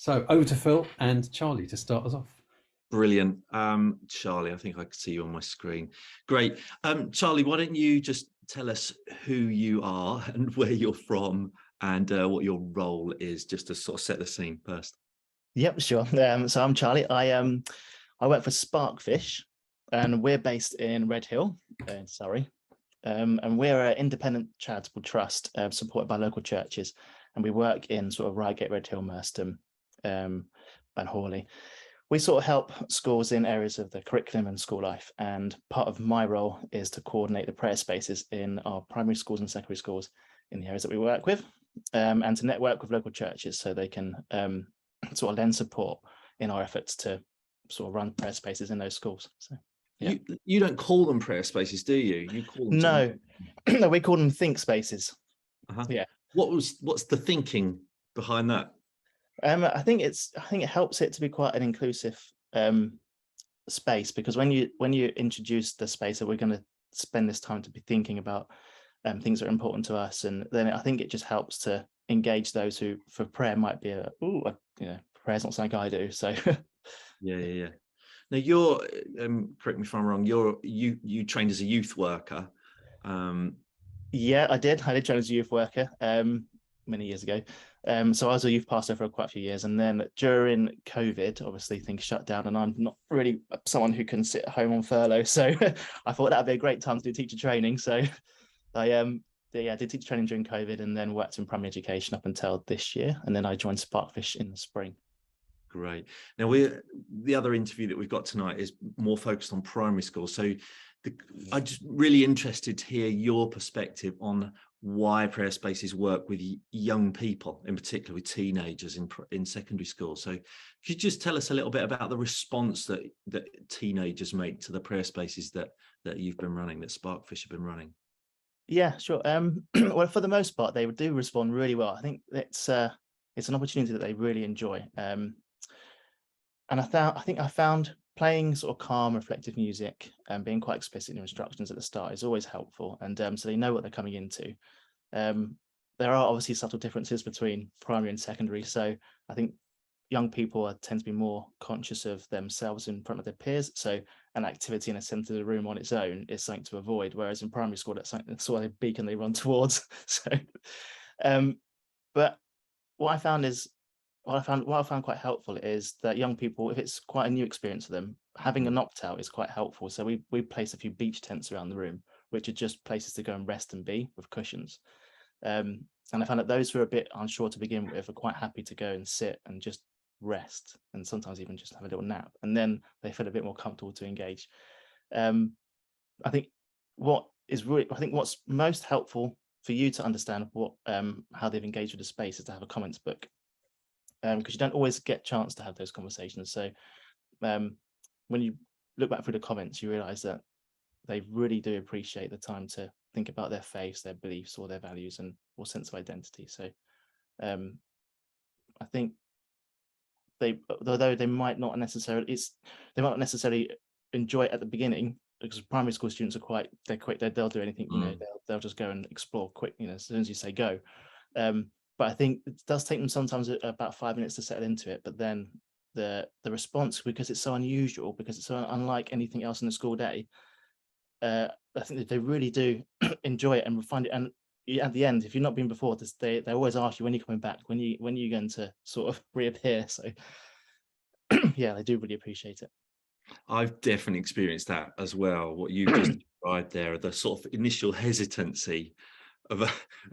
So over to Phil and Charlie to start us off. Brilliant. Charlie, I think I can see you on my screen. Great. Charlie, why don't you just tell us who you are and where you're from and what your role is, just to sort of set the scene first. Yep, sure. So I'm Charlie. I work for Sparkfish, and we're based in Redhill, in Surrey. And we're an independent charitable trust supported by local churches, and we work in sort of Reigate, Redhill, Merstham, and Hawley. We sort of help schools in areas of the curriculum and school life, and part of my role is to coordinate the prayer spaces in our primary schools and secondary schools in the areas that we work with, and to network with local churches so they can sort of lend support in our efforts to sort of run prayer spaces in those schools. So yeah. You don't call them prayer spaces, do you? You call them no. No, we call them think spaces. Yeah. What's the thinking behind that? I think it helps it to be quite an inclusive space, because when you introduce the space that we're going to spend this time to be thinking about things that are important to us, and then I think it just helps to engage those who for prayer might be prayer's not something I do. So yeah. Now you're correct me if I'm wrong, you trained as a youth worker. Yeah, I did train as a youth worker many years ago. So I was a youth pastor for quite a few years, and then during COVID, obviously things shut down, and I'm not really someone who can sit at home on furlough. So I thought that'd be a great time to do teacher training. So I did teacher training during COVID, and then worked in primary education up until this year, and then I joined Sparkfish in the spring. Great. Now the other interview that we've got tonight is more focused on primary school. So I'm just really interested to hear your perspective on why prayer spaces work with young people, in particular with teenagers in secondary school. So could you just tell us a little bit about the response that teenagers make to the prayer spaces that you've been running, that Sparkfish have been running? Yeah, sure. Well, for the most part, they do respond really well. I think it's an opportunity that they really enjoy. And I found playing sort of calm, reflective music and being quite explicit in your instructions at the start is always helpful. And so they know what they're coming into. There are obviously subtle differences between primary and secondary. So I think young people tend to be more conscious of themselves in front of their peers. So an activity in a centre of the room on its own is something to avoid. Whereas in primary school, that's sort of a beacon they run towards. So, but what I found quite helpful is that young people, if it's quite a new experience for them, having an opt-out is quite helpful. So we place a few beach tents around the room, which are just places to go and rest and be with cushions. And I found that those who are a bit unsure to begin with are quite happy to go and sit and just rest, and sometimes even just have a little nap, and then they feel a bit more comfortable to engage. I think what's most helpful for you to understand how they've engaged with the space is to have a comments book. Because you don't always get a chance to have those conversations. So when you look back through the comments, you realize that they really do appreciate the time to think about their faiths, their beliefs, or their values or sense of identity. So I think although they might not necessarily enjoy it at the beginning, because primary school students are they're quick, they'll do anything, they'll just go and explore quick, as soon as you say go. But I think it does take them sometimes about 5 minutes to settle into it. But then the response, because it's so unusual, because it's so unlike anything else in the school day, I think that they really do enjoy it and find it. And at the end, if you've not been before, they always ask you when you're coming back, when you're going to sort of reappear. So yeah, they do really appreciate it. I've definitely experienced that as well. What you just described there, the sort of initial hesitancy of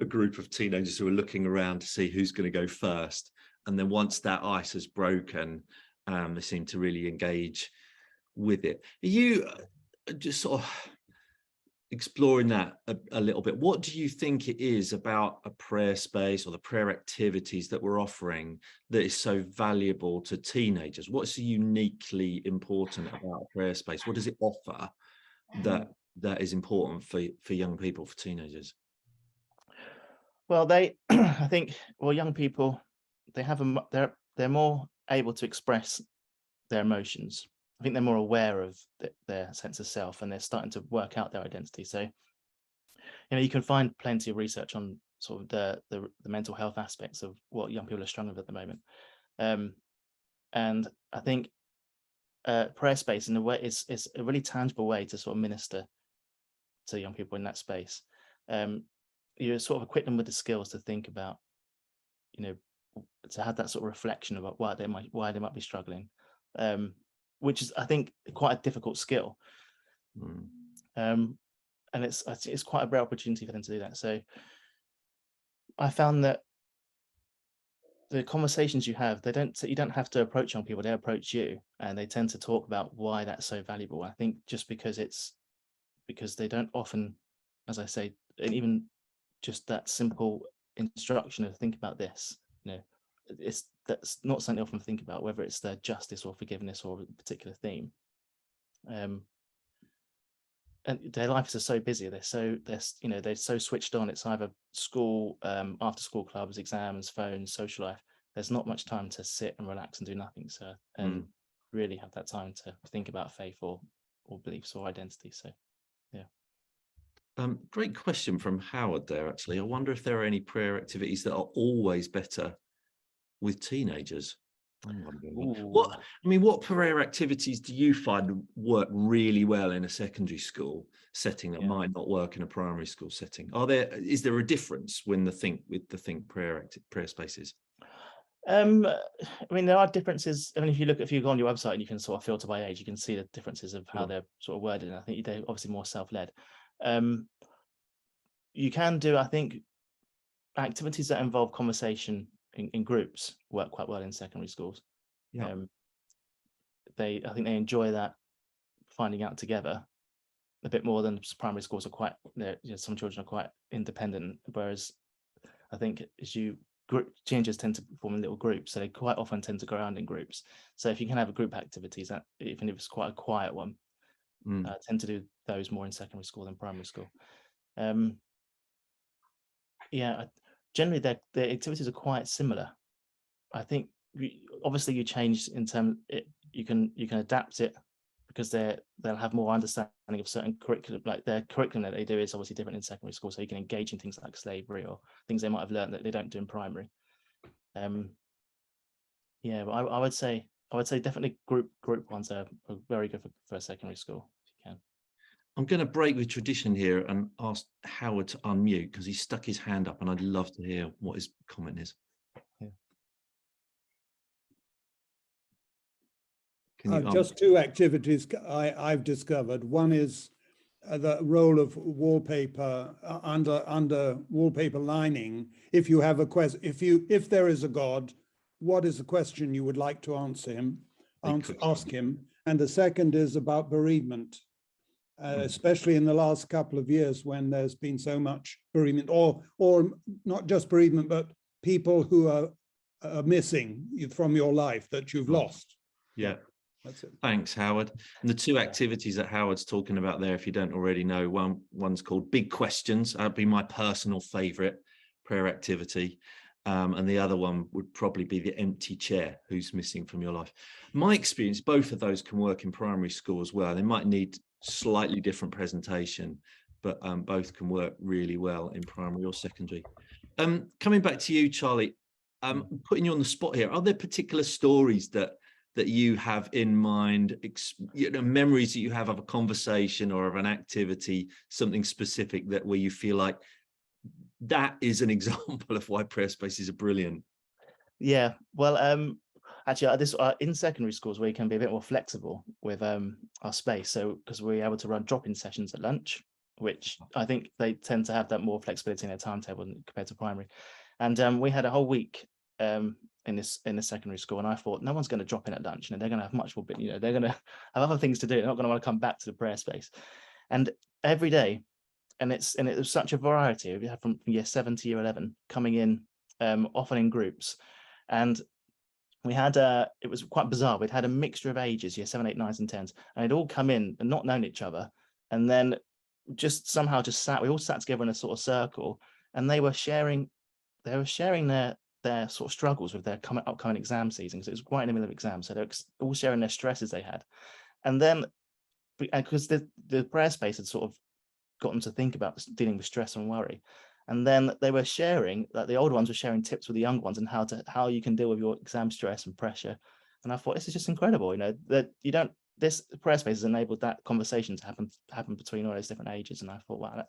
a group of teenagers who are looking around to see who's going to go first, and then once that ice has broken, they seem to really engage with it. Are you just sort of exploring that a little bit? What do you think it is about a prayer space or the prayer activities that we're offering that is so valuable to teenagers? What's uniquely important about a prayer space? What does it offer that is important for young people, for teenagers? Well, I think, young people, they're more able to express their emotions. I think they're more aware of their sense of self, and they're starting to work out their identity. So, you can find plenty of research on sort of the mental health aspects of what young people are struggling with at the moment. And I think prayer space in a way is a really tangible way to sort of minister to young people in that space. You sort of equip them with the skills to think about, to have that sort of reflection about why they might be struggling, which is, I think, quite a difficult skill. And it's quite a rare opportunity for them to do that. So I found that the conversations you have, you don't have to approach young people, they approach you, and they tend to talk about why that's so valuable. I think just because they don't often, as I say, and even just that simple instruction of think about this, that's not something they often think about, whether it's their justice or forgiveness or a particular theme. And their lives are so busy. They're so switched on. It's either school, after school clubs, exams, phones, social life. There's not much time to sit and relax and do nothing. So really have that time to think about faith or beliefs or identity. So yeah. Great question from Howard there, actually. I wonder if there are any prayer activities that are always better with teenagers. What prayer activities do you find work really well in a secondary school setting that might not work in a primary school setting? Is there a difference with the Think prayer spaces? There are differences. If you go on your website and you can sort of filter by age, you can see the differences of how they're sort of worded. And I think they're obviously more self-led. You can do, I think, activities that involve conversation in groups work quite well in secondary schools. I think they enjoy that, finding out together, a bit more than primary schools are quite. Some children are quite independent, whereas I think teenagers tend to form in little groups, so they quite often tend to go around in groups. So if you can have a group activities, that even if it's quite a quiet one, I tend to do those more in secondary school than primary school. Generally the activities are quite similar. I think obviously you change in terms you can adapt it because they'll have more understanding of certain curriculum. Like their curriculum that they do is obviously different in secondary school, so you can engage in things like slavery or things they might have learned that they don't do in primary. But I would say definitely group ones are very good for secondary school if you can. I'm going to break with tradition here and ask Howard to unmute because he stuck his hand up, and I'd love to hear what his comment is. Just two activities I've discovered. One is the role of wallpaper under wallpaper lining. If you have a question, if there is a God, what is the question you would like to ask him? And the second is about bereavement, especially in the last couple of years when there's been so much bereavement, or not just bereavement, but people who are missing from your life that you've lost. Yeah. That's it. Thanks, Howard. And the two activities that Howard's talking about there, if you don't already know, one's called Big Questions. That'd be my personal favorite prayer activity. And the other one would probably be the empty chair, who's missing from your life. My experience, both of those can work in primary school as well. They might need slightly different presentation, but both can work really well in primary or secondary. Coming back to you, Charlie, putting you on the spot here, are there particular stories that you have in mind, memories that you have of a conversation or of an activity, something specific where you feel like that is an example of why prayer spaces are brilliant? Yeah, well, actually, in secondary schools where you can be a bit more flexible with our space. So because we're able to run drop-in sessions at lunch, which I think they tend to have that more flexibility in their timetable compared to primary. And we had a whole week in this secondary school, and I thought no one's going to drop in at lunch. They're going to have much more, they're going to have other things to do. They're not going to want to come back to the prayer space. And every day, and it was such a variety. We had from year 7 to year 11 coming in, often in groups, and we had it was quite bizarre. We'd had a mixture of ages, year 7, 8, 9, and 10s, and they'd all come in and not known each other, and then just somehow we all sat together in a sort of circle, and they were sharing their sort of struggles with their upcoming exam season, because it was right in the middle of exams, so they're all sharing their stresses they had. And then because the prayer space had sort of got them to think about dealing with stress and worry, And then they were sharing that the older ones were sharing tips with the younger ones and how you can deal with your exam stress and pressure. And I thought, this is just incredible, that this prayer space has enabled that conversation to happen between all those different ages. And I thought, wow,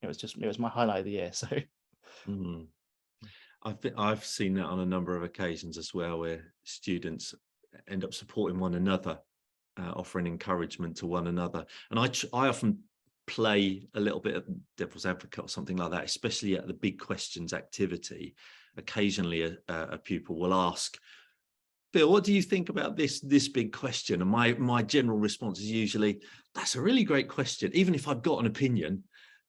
it was my highlight of the year. So I've seen that on a number of occasions as well, where students end up supporting one another, offering encouragement to one another. And I often play a little bit of devil's advocate or something like that, especially at the big questions activity. Occasionally a pupil will ask, Bill, what do you think about this big question? And my general response is usually, that's a really great question. Even if I've got an opinion,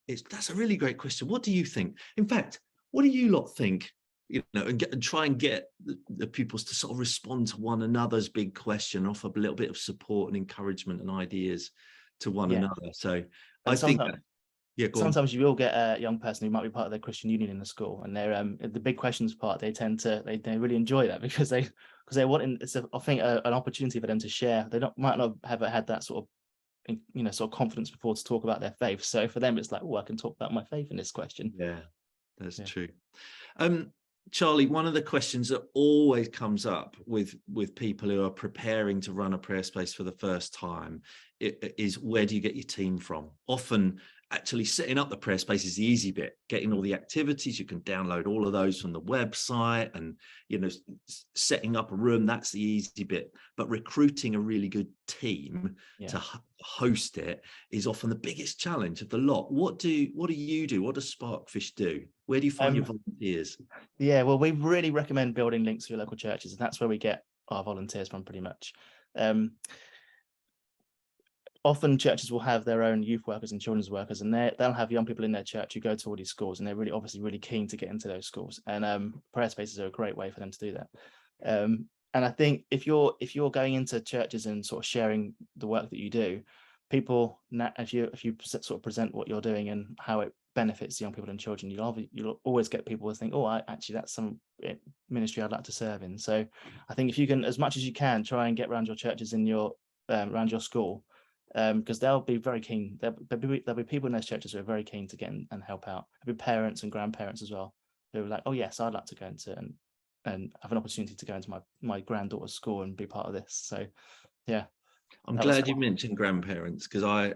that's a really great question. What do you think? In fact, what do you lot think? And try and get the pupils to sort of respond to one another's big question, offer a little bit of support and encouragement and ideas to one another. So I think sometimes you will get a young person who might be part of the Christian Union in the school, and they're the big questions part. They they really enjoy that because they want, it's I think an opportunity for them to share. They might not have had that sort of confidence before to talk about their faith. So for them, it's like, oh, I can talk about my faith in this question. Yeah, that's true. Charlie, one of the questions that always comes up with people who are preparing to run a prayer space for the first time is, where do you get your team from? Often actually setting up the prayer space is the easy bit, getting all the activities. You can download all of those from the website, and setting up a room, that's the easy bit. But recruiting a really good team to host it is often the biggest challenge of the lot. What do you do? What does Sparkfish do? Where do you find your volunteers? Yeah, well, we really recommend building links to your local churches, and that's where we get our volunteers from pretty much. Often churches will have their own youth workers and children's workers, and they'll have young people in their church who go to all these schools, and they're really keen to get into those schools. And prayer spaces are a great way for them to do that. And I think if you're going into churches and sort of sharing the work that you do, people, if you sort of present what you're doing and how it benefits young people and children, you'll always get people to think, oh, that's some ministry I'd like to serve in. So I think if you can, as much as you can, try and get around your churches in your around your school, because they'll be very keen. There'll be people in those churches who are very keen to get in and help out. There'll be parents and grandparents as well who are like, oh yes, I'd like to go into and have an opportunity to go into my granddaughter's school and be part of this. So yeah. I'm glad you mentioned grandparents, because I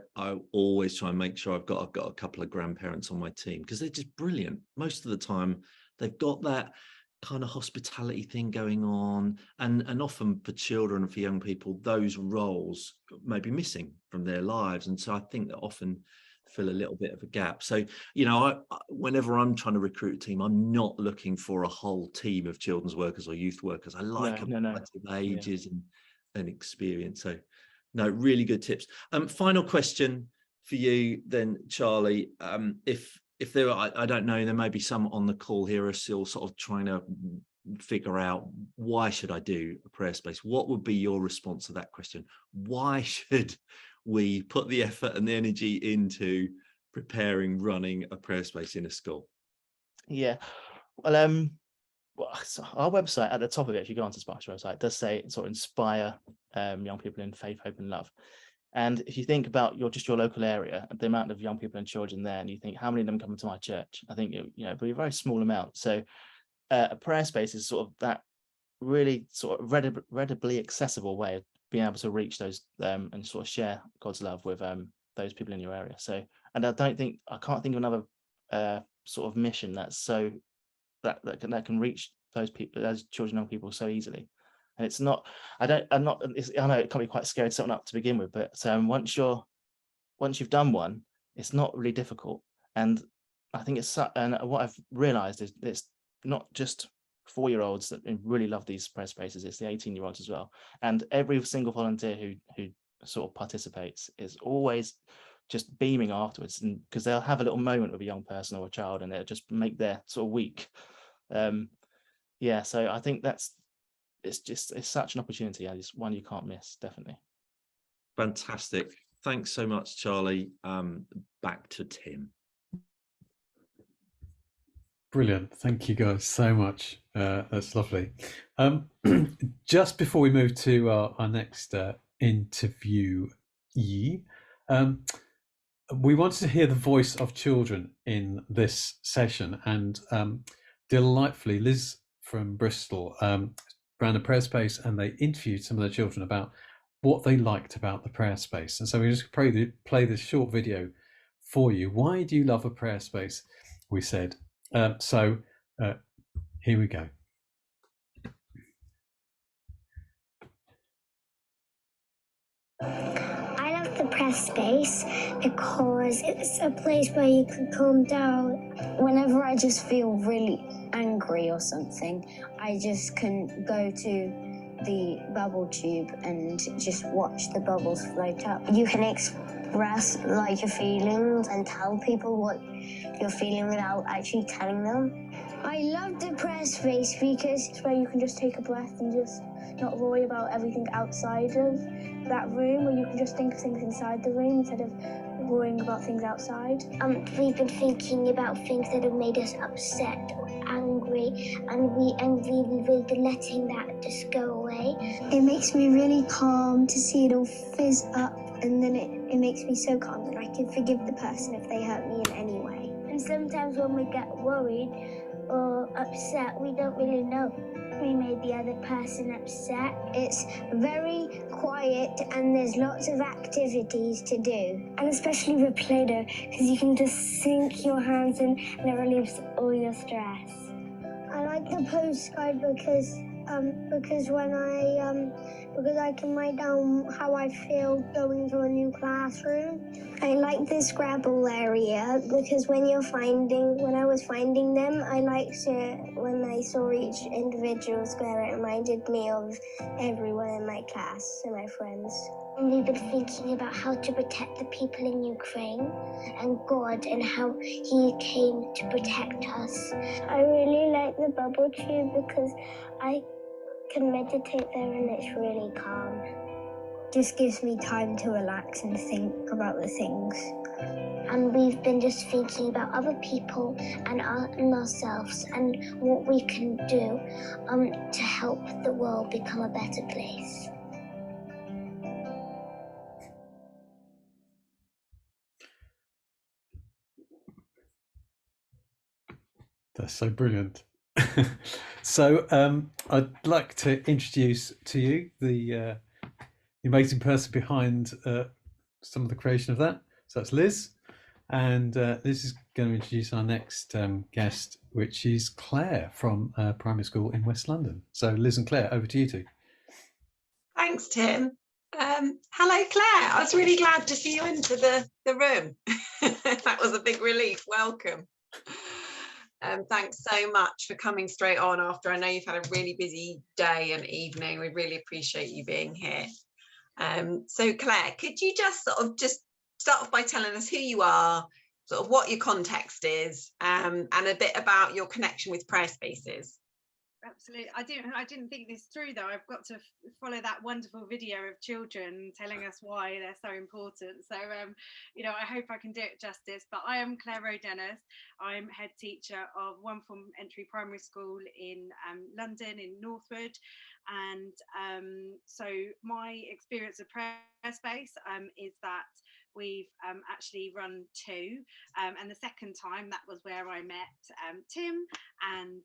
always try and make sure I've got a couple of grandparents on my team, because they're just brilliant. Most of the time they've got that kind of hospitality thing going on, and often for children and for young people, those roles may be missing from their lives, and so I think that often fill a little bit of a gap. So whenever I'm trying to recruit a team, I'm not looking for a whole team of children's workers or youth workers. I like a variety of ages and experience. So no, really good tips. Final question for you then, Charlie. If there are, I don't know, there may be some on the call here are still sort of trying to figure out, why should I do a prayer space? What would be your response to that question? Why should we put the effort and the energy into running a prayer space in a school? Yeah, well, so our website, at the top of it, if you go onto Spark's website, it does say sort of inspire young people in faith, hope and love. And if you think about your local area, the amount of young people and children there, and you think, how many of them come to my church? I think it'd be a very small amount. So a prayer space is sort of that really sort of readily accessible way of being able to reach those and sort of share God's love with those people in your area. So, and I can't think of another sort of mission that's so that can reach those people, those children and young people, so easily. And it's not, I know it can be quite scary to set one up to begin with, but once you've done one, it's not really difficult. And I think and what I've realized is it's not just 4-year-olds that really love these prayer spaces, it's the 18-year-olds as well. And every single volunteer who sort of participates is always just beaming afterwards, and because they'll have a little moment with a young person or a child, and it'll just make their sort of week. So I think it's such an opportunity, and it's one you can't miss, definitely. Fantastic. Thanks so much, Charlie. Back to Tim. Brilliant. Thank you guys so much. That's lovely. Just before we move to our next interviewee, we wanted to hear the voice of children in this session, and delightfully, Liz from Bristol ran a prayer space, and they interviewed some of the children about what they liked about the prayer space. And so we just play this short video for you. Why do you love a prayer space? We said. So here we go. I love the prayer space because it's a place where you can calm down. Whenever I just feel really angry or something, I just can go to the bubble tube and just watch the bubbles float up. You can express like your feelings and tell people what you're feeling without actually telling them. I love the prayer space because it's where you can just take a breath and just not worry about everything outside of that room, or you can just think of things inside the room instead of worrying about things outside. We've been thinking about things that have made us upset or angry, and we've been letting that just go away. It makes me really calm to see it all fizz up, and then it makes me so calm that I can forgive the person if they hurt me in any way. And sometimes when we get worried or upset, we don't really know we made the other person upset. It's very quiet and there's lots of activities to do. And especially with Play-Doh, because you can just sink your hands in and it relieves all your stress. I like the postcard because I can write down how I feel going to a new classroom. I like the Scrabble area because when I was finding them, I liked it when I saw each individual square. It reminded me of everyone in my class and my friends. And we've been thinking about how to protect the people in Ukraine and God and how He came to protect us. I really like the bubble tube because I can meditate there and it's really calm. Just gives me time to relax and think about the things. And we've been just thinking about other people and ourselves and what we can do to help the world become a better place. That's so brilliant. So I'd like to introduce to you the amazing person behind some of the creation of that. So that's Liz. And Liz is going to introduce our next guest, which is Claire from primary school in West London. So Liz and Claire, over to you two. Thanks, Tim. Hello, Claire. I was really glad to see you into the room. That was a big relief. Welcome. Thanks so much for coming straight on after I know you've had a really busy day and evening. We really appreciate you being here. So Claire, could you just start off by telling us who you are, sort of what your context is, and a bit about your connection with prayer spaces? Absolutely. I didn't think this through though. I've got to follow that wonderful video of children telling us why they're so important. So, I hope I can do it justice. But I am Claire Rowe-Dennis. I'm head teacher of One Form Entry Primary School in London, in Northwood. And so my experience of prayer space is that we've actually run two, and the second time that was where I met Tim, and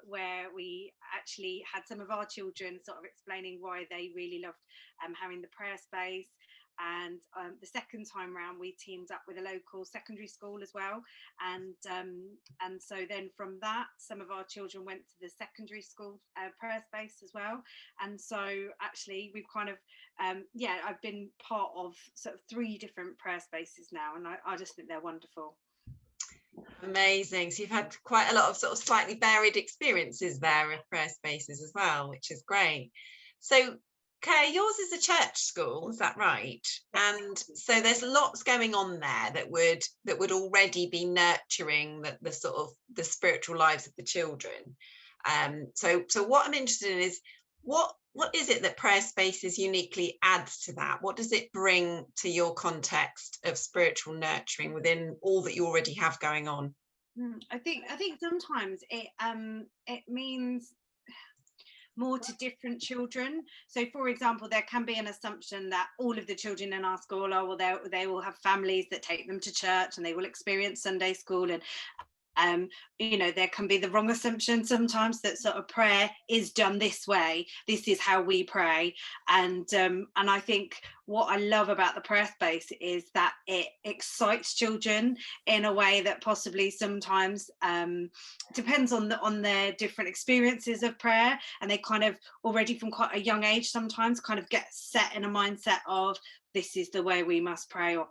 where we actually had some of our children sort of explaining why they really loved having the prayer space. And the second time round we teamed up with a local secondary school as well, and so then from that some of our children went to the secondary school prayer space as well. And so actually we've kind of I've been part of sort of 3 different prayer spaces now, and I just think they're wonderful. Amazing. So you've had quite a lot of sort of slightly varied experiences there of prayer spaces as well, which is great. So Claire, yours is a church school, is that right? And so there's lots going on there that would already be nurturing the sort of the spiritual lives of the children. So what I'm interested in is what is it that prayer spaces uniquely adds to that? What does it bring to your context of spiritual nurturing within all that you already have going on? I think sometimes it means more to different children. So for example, there can be an assumption that all of the children in our school are, well, they will have families that take them to church and they will experience Sunday school, and you know, there can be the wrong assumption sometimes that sort of prayer is done this way, this is how we pray. And I think what I love about the prayer space is that it excites children in a way that possibly sometimes depends on their different experiences of prayer, and they kind of already from quite a young age sometimes kind of get set in a mindset of this is the way we must pray, or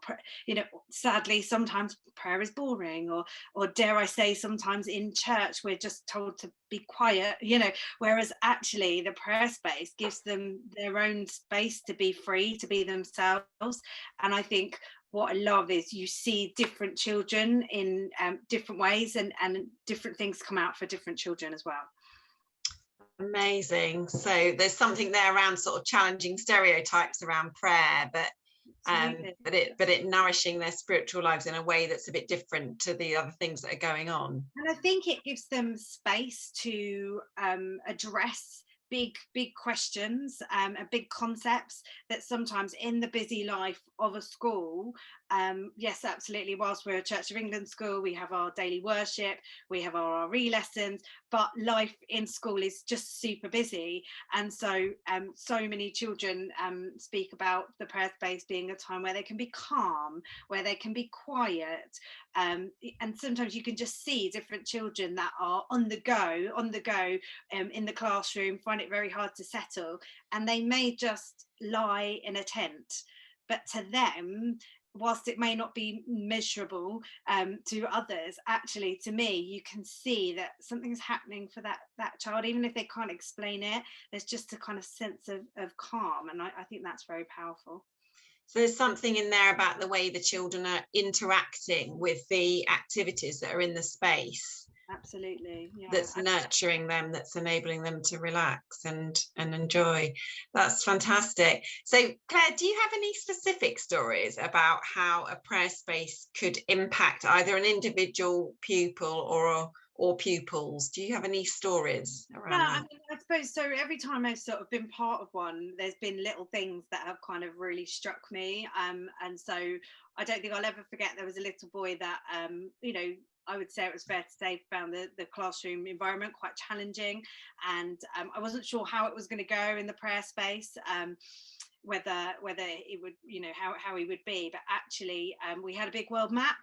you know, sadly sometimes prayer is boring, or dare I say sometimes in church we're just told to be quiet, you know, whereas actually the prayer space gives them their own space to be free, to be themselves. And I think what I love is you see different children in different ways, and different things come out for different children as well. Amazing. So there's something there around sort of challenging stereotypes around prayer, but it nourishing their spiritual lives in a way that's a bit different to the other things that are going on. And I think it gives them space to address big questions and big concepts that sometimes in the busy life of a school, yes, absolutely, whilst we're a Church of England school, we have our daily worship, we have our RE lessons, but life in school is just super busy. And so so many children speak about the prayer space being a time where they can be calm, where they can be quiet, and sometimes you can just see different children that are on the go in the classroom, find it very hard to settle, and they may just lie in a tent, but to them, whilst it may not be measurable to others, actually to me you can see that something's happening for that child, even if they can't explain it. There's just a kind of sense of calm, and I think that's very powerful. So there's something in there about the way the children are interacting with the activities that are in the space. Absolutely, yeah. That's nurturing them, that's enabling them to relax and enjoy. That's fantastic. So Claire, do you have any specific stories about how a prayer space could impact either an individual pupil or pupils? Do you have any stories around that? I mean, I suppose so. Every time I've sort of been part of one, there's been little things that have kind of really struck me, and so I don't think I'll ever forget there was a little boy that you know, I would say it was fair to say found the classroom environment quite challenging, and I wasn't sure how it was going to go in the prayer space, whether it would, you know, how he would be. But actually we had a big world map,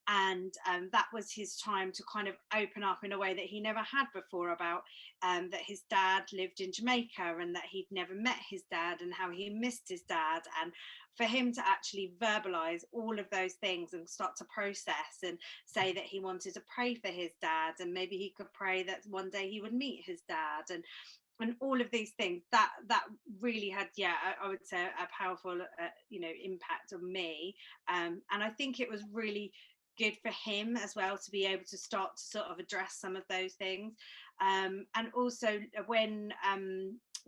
and that was his time to kind of open up in a way that he never had before about that his dad lived in Jamaica and that he'd never met his dad and how he missed his dad, and for him to actually verbalize all of those things and start to process and say that he wanted to pray for his dad, and maybe he could pray that one day he would meet his dad, and all of these things that really had, yeah, I would say a powerful you know, impact on me, and I think it was really good for him as well to be able to start to sort of address some of those things, and also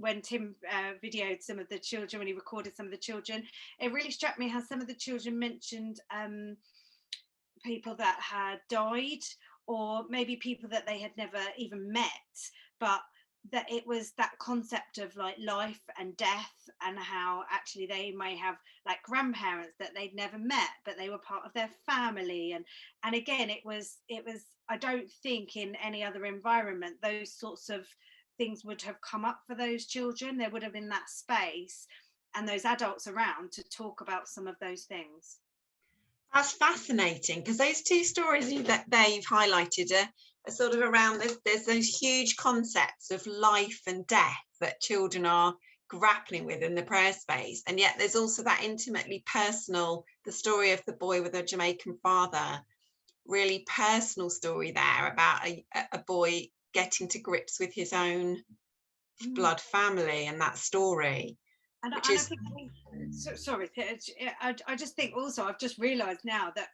when Tim videoed some of the children, when he recorded some of the children, it really struck me how some of the children mentioned people that had died, or maybe people that they had never even met, but that it was that concept of like life and death, and how actually they may have like grandparents that they'd never met, but they were part of their family, and again it was I don't think in any other environment those sorts of things would have come up for those children. There would have been that space and those adults around to talk about some of those things. That's fascinating, because those two stories that there you've highlighted are sort of around there's those huge concepts of life and death that children are grappling with in the prayer space, and yet there's also that intimately personal, the story of the boy with a Jamaican father, really personal story there about a boy getting to grips with his own blood family and that story. And I just think also, I've just realized now that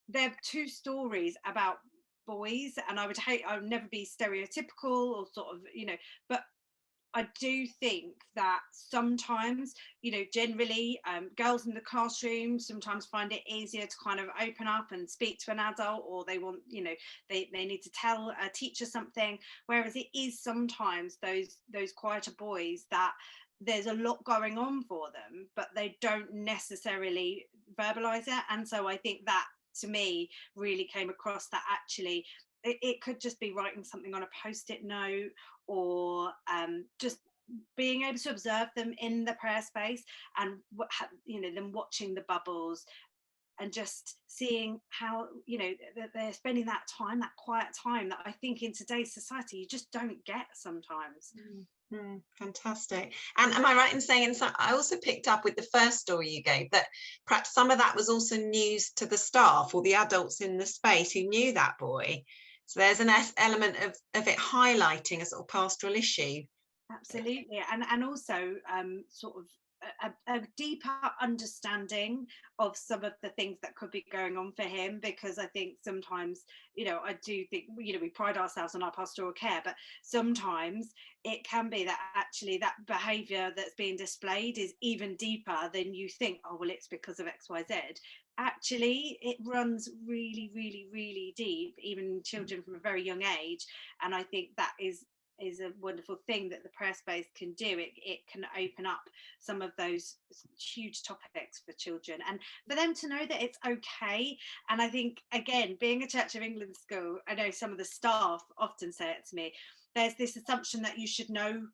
there are two stories about boys, and I would never be stereotypical or sort of, you know, but I do think that sometimes, you know, generally girls in the classroom sometimes find it easier to kind of open up and speak to an adult, or they want, you know, they need to tell a teacher something, whereas it is sometimes those quieter boys that there's a lot going on for them, but they don't necessarily verbalize it. And so I think that, to me, really came across that actually it could just be writing something on a post-it note, or just being able to observe them in the prayer space, and you know, them watching the bubbles and just seeing how, you know, that they're spending that time, that quiet time that I think in today's society you just don't get sometimes. Fantastic. And am I right in saying, so I also picked up with the first story you gave that perhaps some of that was also news to the staff or the adults in the space who knew that boy? So there's an element of it highlighting a sort of pastoral issue. Absolutely. And also sort of a deeper understanding of some of the things that could be going on for him, because I think sometimes, you know, I do think, you know, we pride ourselves on our pastoral care, but sometimes it can be that actually that behavior that's being displayed is even deeper than you think. Oh, well, it's because of XYZ. Actually, it runs really, really, really deep, even in children from a very young age. And I think that is a wonderful thing that the prayer space can do. It can open up some of those huge topics for children, and for them to know that it's okay. And I think, again, being a Church of England school, I know some of the staff often say it to me, there's this assumption that you should know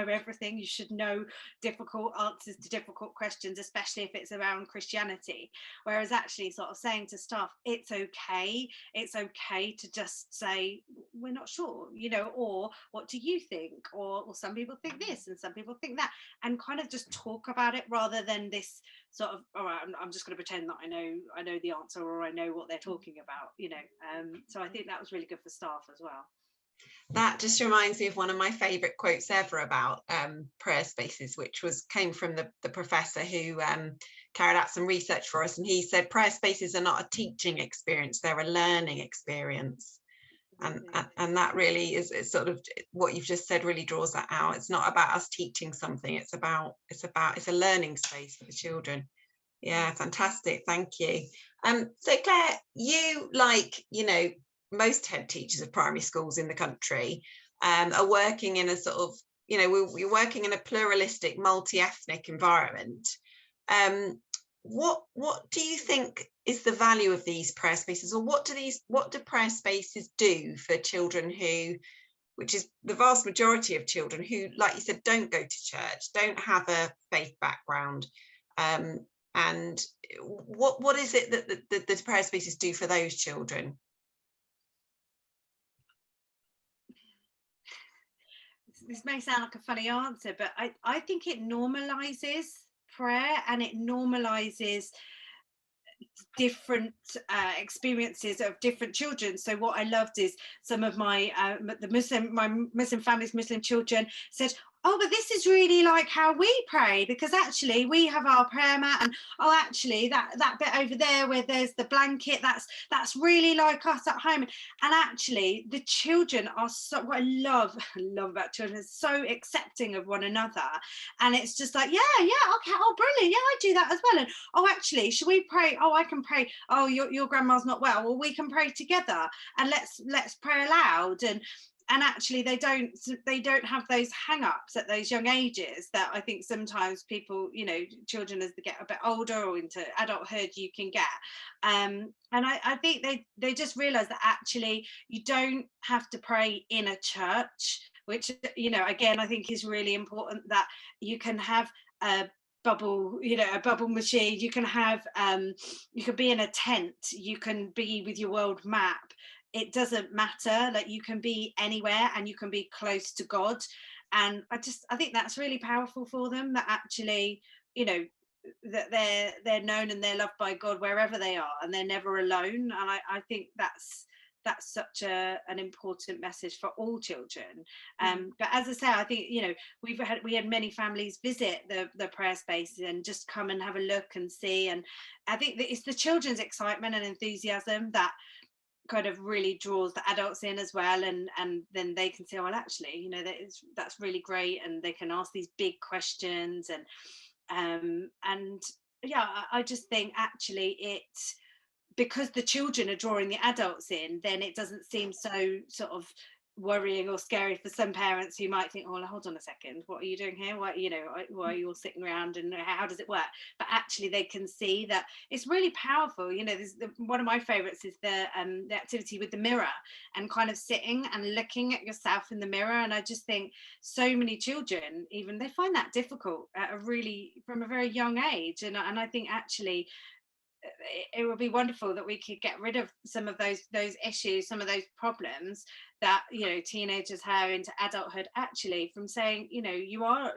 everything, you should know difficult answers to difficult questions, especially if it's around Christianity. Whereas actually sort of saying to staff, it's okay to just say, we're not sure, you know, or what do you think? Or some people think this and some people think that, and kind of just talk about it rather than this sort of, all right, I'm just going to pretend that I know the answer, or I know what they're talking about, you know. So I think that was really good for staff as well. That just reminds me of one of my favourite quotes ever about prayer spaces, which came from the professor who carried out some research for us, and he said prayer spaces are not a teaching experience, they're a learning experience. And that really is sort of what you've just said, really draws that out. It's not about us teaching something, it's a learning space for the children. Yeah, fantastic, thank you. So Claire, you, like, you know, most head teachers of primary schools in the country, are working in a sort of, you know, we're working in a pluralistic, multi-ethnic environment. What do you think is the value of these prayer spaces, or what do prayer spaces do for children who, which is the vast majority of children who, like you said, don't go to church, don't have a faith background, and what is it that the prayer spaces do for those children? This may sound like a funny answer, but I think it normalizes prayer, and it normalizes different experiences of different children. So what I loved is some of my Muslim families, Muslim children said, oh, but this is really like how we pray, because actually we have our prayer mat, and oh, actually that bit over there where there's the blanket, that's really like us at home. And actually the children are so, what I love about children is so accepting of one another, and it's just like, yeah, okay, oh brilliant, yeah, I do that as well. And oh, actually, should we pray? Oh, I can pray. Oh, your grandma's not well we can pray together, and let's pray aloud. And actually they don't have those hang-ups at those young ages that I think sometimes people, you know, children as they get a bit older or into adulthood you can get. And I think they just realize that actually you don't have to pray in a church, which, you know, again, I think is really important, that you can have a bubble machine, you can have you can be in a tent, you can be with your world map. It doesn't matter, like you can be anywhere and you can be close to God. And I think that's really powerful for them, that actually, you know, that they're known and they're loved by God wherever they are, and they're never alone. And I think that's such an important message for all children. But as I say, I think, you know, we had many families visit the prayer spaces and just come and have a look and see. And I think that it's the children's excitement and enthusiasm that kind of really draws the adults in as well, and then they can say, well, actually, you know, that's really great, and they can ask these big questions, and yeah, I just think actually because the children are drawing the adults in, then it doesn't seem so sort of worrying or scary for some parents who might think, oh, hold on a second, what are you doing here? Why are you all sitting around, and how does it work? But actually they can see that it's really powerful. You know, one of my favorites is the activity with the mirror, and kind of sitting and looking at yourself in the mirror. And I just think so many children, even, they find that difficult from a very young age. And I think actually it would be wonderful that we could get rid of some of those issues, some of those problems that, you know, teenagers have into adulthood, actually, from saying, you know, you are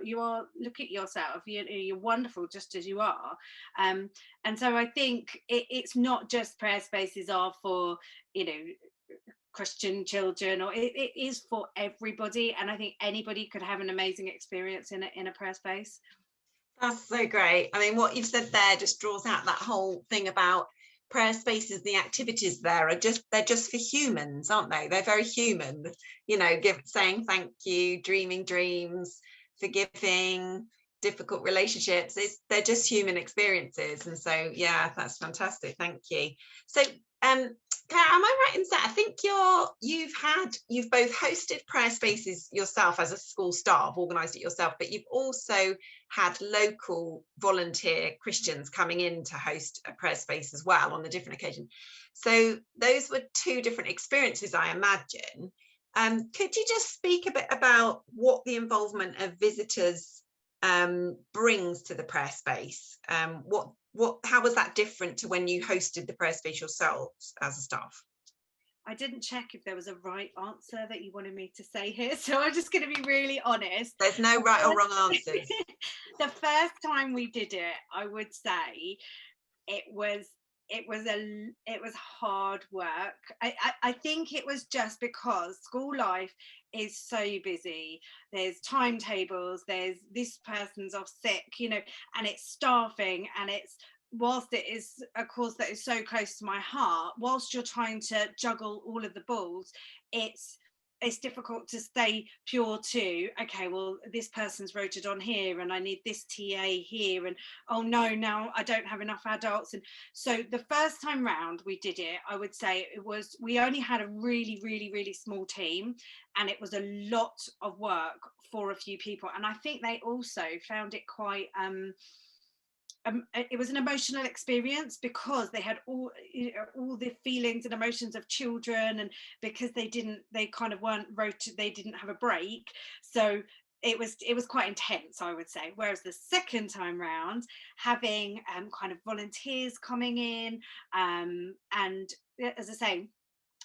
look at yourself, you're wonderful just as you are. And so I think it's not just prayer spaces are for, you know, Christian children, or it is for everybody, and I think anybody could have an amazing experience in a prayer space. That's so great. I mean, what you've said there just draws out that whole thing about prayer spaces. The activities there they're just for humans, aren't they? They're very human, you know, saying thank you, dreaming dreams, forgiving, difficult relationships. They're just human experiences. And so, yeah, that's fantastic. Thank you. So, Claire, am I right in saying, I think you've both hosted prayer spaces yourself as a school staff, organised it yourself, but you've also had local volunteer Christians coming in to host a prayer space as well on a different occasion. So those were two different experiences, I imagine. Could you just speak a bit about what the involvement of visitors brings to the prayer space? How was that different to when you hosted the prayer space yourselves as a staff? I didn't check if there was a right answer that you wanted me to say here, so I'm just going to be really honest. There's no right or wrong answers. The first time we did it, I would say it was hard work. I think it was just because school life is so busy. There's timetables, there's this person's off sick, you know, and it's staffing, and it's, whilst it is a cause that is so close to my heart, whilst you're trying to juggle all of the balls, it's difficult to stay pure to, okay, well, this person's rotated on here, and I need this TA here, and oh no, now I don't have enough adults. And so the first time round we did it, I would say we only had a really, really, really small team, and it was a lot of work for a few people. And I think they also found it quite, it was an emotional experience, because they had all the feelings and emotions of children, and because they didn't have a break, so it was quite intense, I would say. Whereas the second time round, having kind of volunteers coming in, and as I say,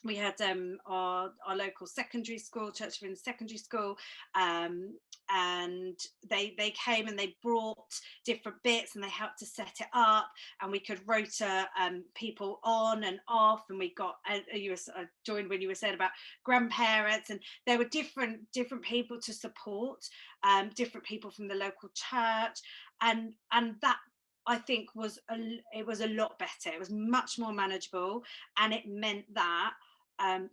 we had our local secondary school, Church of England Secondary School, and they came and they brought different bits, and they helped to set it up, and we could rota people on and off, and we got you joined when you were saying about grandparents, and there were different people to support, different people from the local church, and that, I think, it was a lot better. It was much more manageable, and it meant that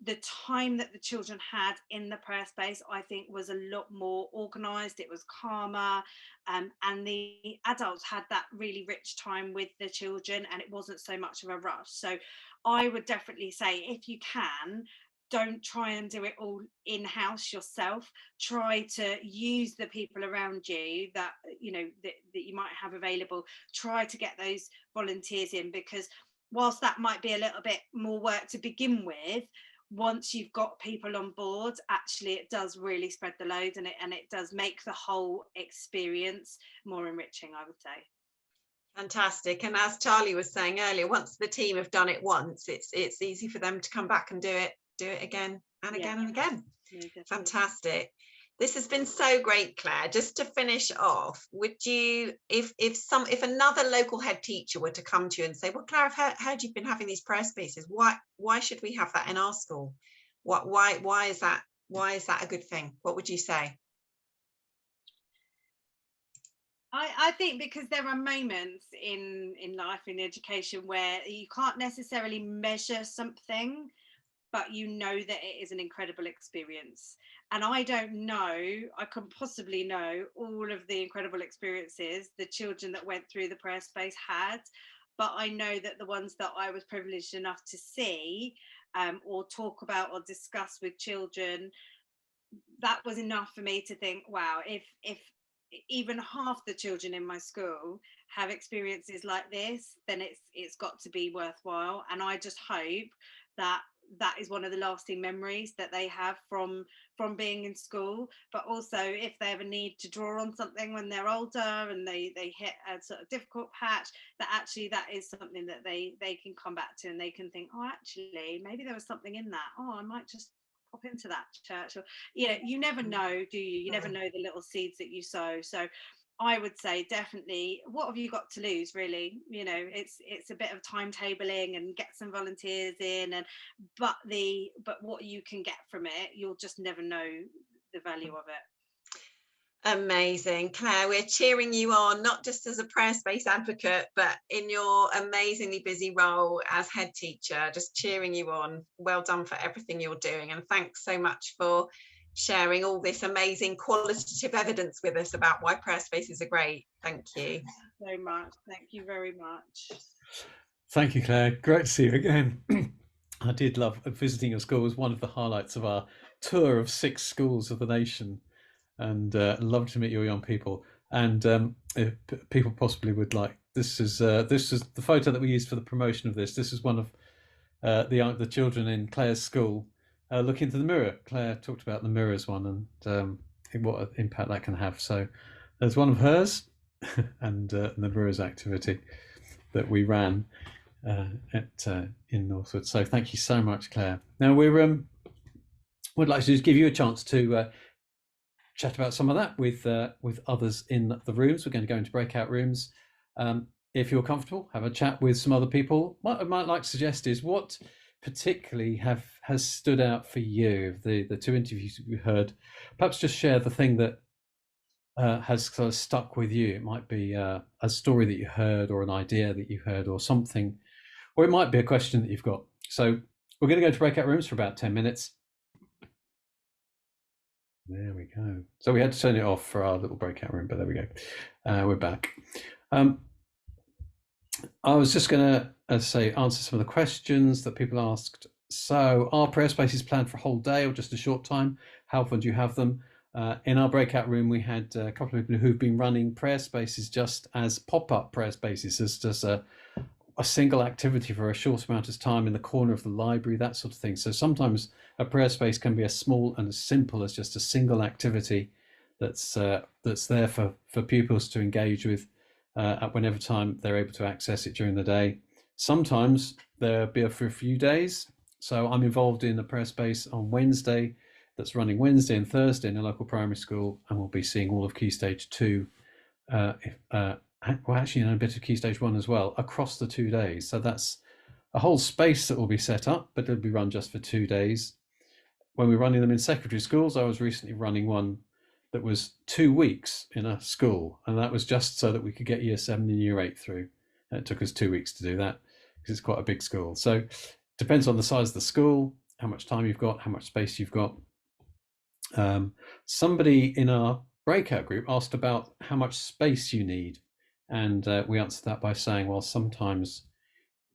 the time that the children had in the prayer space, I think, was a lot more organised. It was calmer, and the adults had that really rich time with the children, and it wasn't so much of a rush. So I would definitely say, if you can, don't try and do it all in-house yourself. Try to use the people around you that you might have available. Try to get those volunteers in, because whilst that might be a little bit more work to begin with, once you've got people on board, actually it does really spread the load, and it does make the whole experience more enriching, I would say. Fantastic. And as Charlie was saying earlier, once the team have done it once, it's easy for them to come back and do it again and again and again. Yeah, fantastic. This has been so great, Claire. Just to finish off, would you, if another local head teacher were to come to you and say, well, Claire, I've heard you've been having these prayer spaces. Why should we have that in our school? Why is that a good thing? What would you say? I think because there are moments in life, in education, where you can't necessarily measure something but you know that it is an incredible experience. And I don't know, I can possibly know all of the incredible experiences the children that went through the prayer space had, but I know that the ones that I was privileged enough to see or talk about or discuss with children, that was enough for me to think, wow, if even half the children in my school have experiences like this, then it's got to be worthwhile. And I just hope that that is one of the lasting memories that they have from being in school. But also, if they ever need to draw on something when they're older and they hit a sort of difficult patch, that actually that is something that they can come back to, and they can think, oh, actually maybe there was something in that, oh, I might just pop into that church. Or you never know, do you never know the little seeds that you sow. So I would say definitely, what have you got to lose, really? It's a bit of timetabling and get some volunteers in, but what you can get from it, you'll just never know the value of it. Amazing. Claire, we're cheering you on, not just as a prayer space advocate, but in your amazingly busy role as head teacher, just cheering you on. Well done for everything you're doing, and thanks so much for sharing all this amazing qualitative evidence with us about why prayer spaces are great. Thank you so much. Thank you very much. Thank you, Claire. Great to see you again. I did love visiting your school. It was one of the highlights of our tour of 6 schools of the nation, and love to meet your young people. And if people possibly would like, this is the photo that we used for the promotion of this. This is one of the children in Claire's school look into the mirror. Claire talked about the mirrors one, and what an impact that can have. So there's one of hers and the mirrors activity that we ran in Northwood. So thank you so much, Claire. Now we'd like to just give you a chance to chat about some of that with others in the rooms. We're going to go into breakout rooms. If you're comfortable, have a chat with some other people. What I might like to suggest is, what particularly has stood out for you, the 2 interviews we heard? Perhaps just share the thing that has sort of stuck with you. It might be a story that you heard, or an idea that you heard, or something, or it might be a question that you've got. So we're going to go to breakout rooms for about 10 minutes. There we go. So we had to turn it off for our little breakout room, but there we go. We're back. I was just going to, answer some of the questions that people asked. So, are prayer spaces planned for a whole day or just a short time? How often do you have them? In our breakout room, we had a couple of people who've been running prayer spaces just as pop-up prayer spaces, as just a single activity for a short amount of time in the corner of the library, that sort of thing. So sometimes a prayer space can be as small and as simple as just a single activity that's there for pupils to engage with at whenever time they're able to access it during the day. Sometimes there'll be for a few days. So I'm involved in a prayer space on Wednesday that's running Wednesday and Thursday in a local primary school, and we'll be seeing all of Key Stage 2, well, actually, a bit of Key Stage 1 as well, across the 2 days. So that's a whole space that will be set up, but it'll be run just for 2 days. When we're running them in secondary schools, I was recently running one that was 2 weeks in a school, and that was just so that we could get Year 7 and Year 8 through. And it took us 2 weeks to do that because it's quite a big school. So it depends on the size of the school, how much time you've got, how much space you've got. Somebody in our breakout group asked about how much space you need, and we answered that by saying, well, sometimes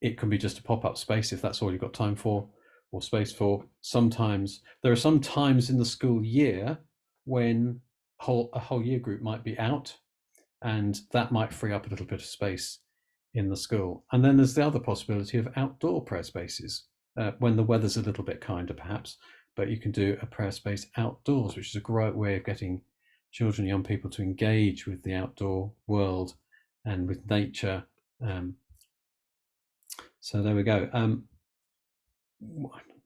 it can be just a pop-up space if that's all you've got time for or space for. Sometimes there are some times in the school year when a whole year group might be out, and that might free up a little bit of space in the school. And then there's the other possibility of outdoor prayer spaces when the weather's a little bit kinder, perhaps, but you can do a prayer space outdoors, which is a great way of getting children and young people to engage with the outdoor world and with nature. So there we go.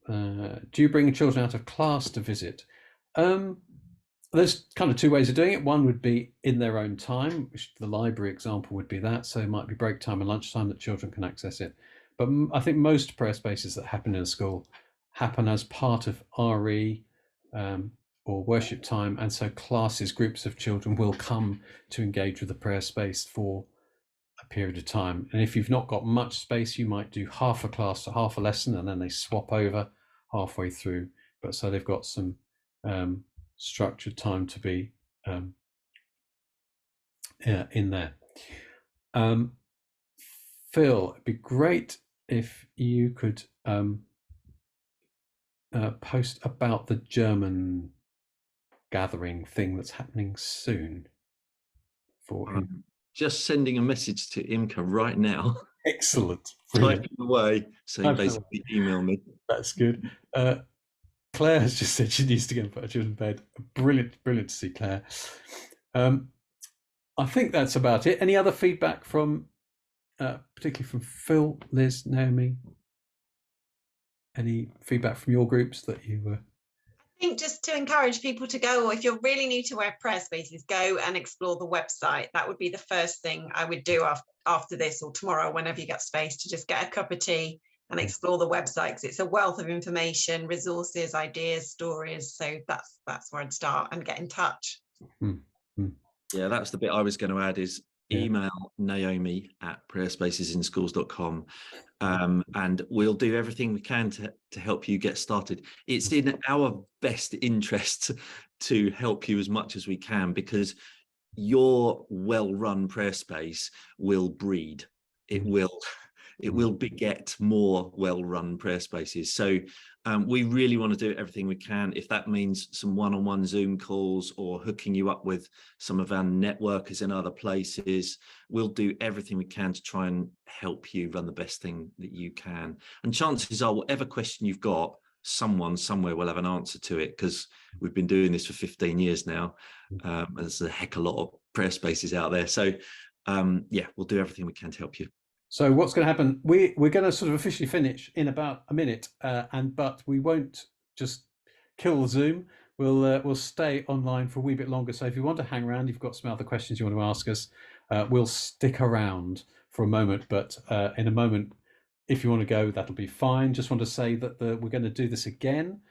Do you bring children out of class to visit? There's kind of 2 ways of doing it. One would be in their own time, which the library example would be that. So it might be break time and lunchtime that children can access it. But I think most prayer spaces that happen in a school happen as part of RE or worship time. And so classes, groups of children will come to engage with the prayer space for a period of time. And if you've not got much space, you might do half a class or half a lesson, and then they swap over halfway through, but so they've got some structured time to be in there. Phil, it'd be great if you could post about the German gathering thing that's happening soon. I'm just sending a message to Imke right now. Excellent. Typing away, so you Absolutely. basically email me. That's good. Claire has just said she needs to go and put her children to bed. Brilliant to see Claire. I think that's about it. Any other feedback from, particularly from Phil, Liz, Naomi? Any feedback from your groups that you were? I think just to encourage people to go, or if you're really new to Prayer Spaces, go and explore the website. That would be the first thing I would do after this or tomorrow, whenever you get space, to just get a cup of tea and explore the website, because it's a wealth of information, resources, ideas, stories. So that's where I'd start, and get in touch. Yeah, that's the bit I was going to add, is email Naomi at prayerspacesinsschools.com, and we'll do everything we can to help you get started. It's in our best interest to help you as much as we can, because your well-run prayer space will breed. It will beget more well-run prayer spaces. So we really want to do everything we can. If that means some one-on-one Zoom calls or hooking you up with some of our networkers in other places, we'll do everything we can to try and help you run the best thing that you can. And chances are, whatever question you've got, someone somewhere will have an answer to it, because we've been doing this for 15 years now. There's a heck of a lot of prayer spaces out there. So yeah, we'll do everything we can to help you. So what's going to happen? We're going to sort of officially finish in about a minute, but we won't just kill Zoom. We'll stay online for a wee bit longer. So if you want to hang around, you've got some other questions you want to ask us, we'll stick around for a moment. But in a moment, if you want to go, that'll be fine. Just want to say that we're going to do this again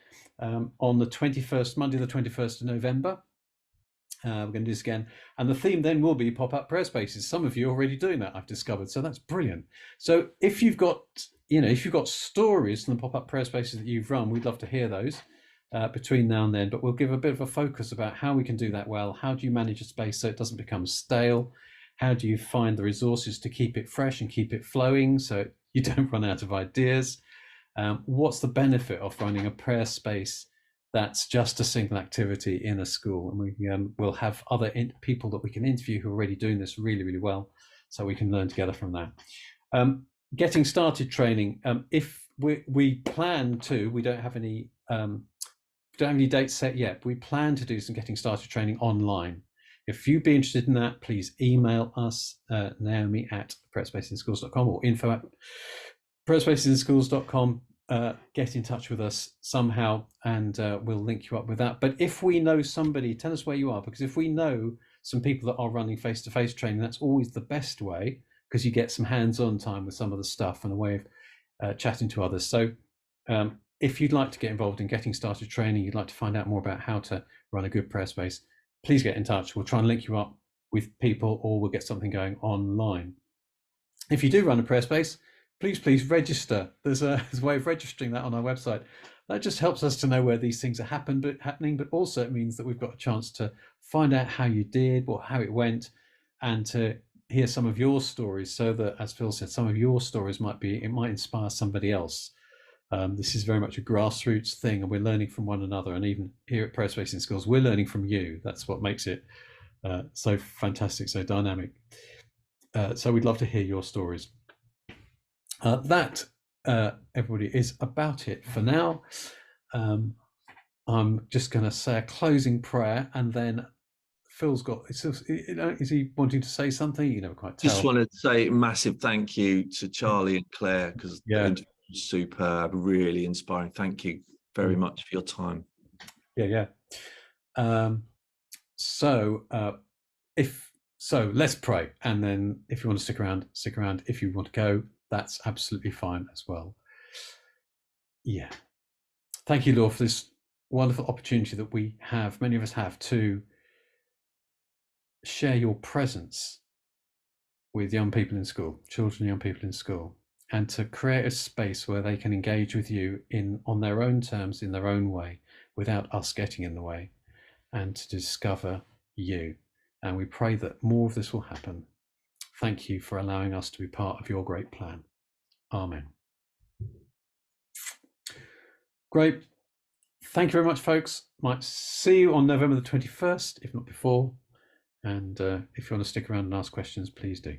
on the 21st, Monday, the 21st of November. We're going to do this again, and the theme then will be pop-up prayer spaces. Some of you are already doing that, I've discovered, so that's brilliant. So if you've got, if you've got stories from the pop-up prayer spaces that you've run, we'd love to hear those between now and then. But we'll give a bit of a focus about how we can do that well. How do you manage a space so it doesn't become stale? How do you find the resources to keep it fresh and keep it flowing so you don't run out of ideas? What's the benefit of running a prayer space that's just a single activity in a school? And we'll have other people that we can interview who are already doing this really, really well, so we can learn together from that. Getting started training. If we plan to, we don't have any dates set yet. We plan to do some getting started training online. If you'd be interested in that, please email us, Naomi at prayerspacesinsschools.com or info at prayerspacesinsschools.com. Get in touch with us somehow, and we'll link you up with that. But if we know somebody, tell us where you are, because if we know some people that are running face-to-face training, that's always the best way, because you get some hands-on time with some of the stuff and a way of chatting to others. So if you'd like to get involved in getting started training, you'd like to find out more about how to run a good prayer space, please get in touch. We'll try and link you up with people, or we'll get something going online. If you do run a prayer space, please register. There's a way of registering that on our website. That just helps us to know where these things are happening, but also it means that we've got a chance to find out how you did, or how it went, and to hear some of your stories, so that, as Phil said, some of your stories might inspire somebody else. This is very much a grassroots thing, and we're learning from one another. And even here at Prayer Space in Schools, we're learning from you. That's what makes it so fantastic, so dynamic. So we'd love to hear your stories. That, everybody, is about it for now. I'm just going to say a closing prayer, and then Phil's got, is he wanting to say something? You never quite tell. Just wanted to say a massive thank you to Charlie and Claire, because the interview was superb, really inspiring. Thank you very much for your time. Yeah. So let's pray, and then if you want to stick around. If you want to go, that's absolutely fine as well. Yeah. Thank you, Lord, for this wonderful opportunity that we have, many of us have, to share your presence with young people in school, children and young people in school. and to create a space where they can engage with you on their own terms, in their own way, without us getting in the way, and to discover you. And we pray that more of this will happen. Thank you for allowing us to be part of your great plan. Amen. Great. Thank you very much, folks. Might see you on November the 21st, if not before. And if you want to stick around and ask questions, please do.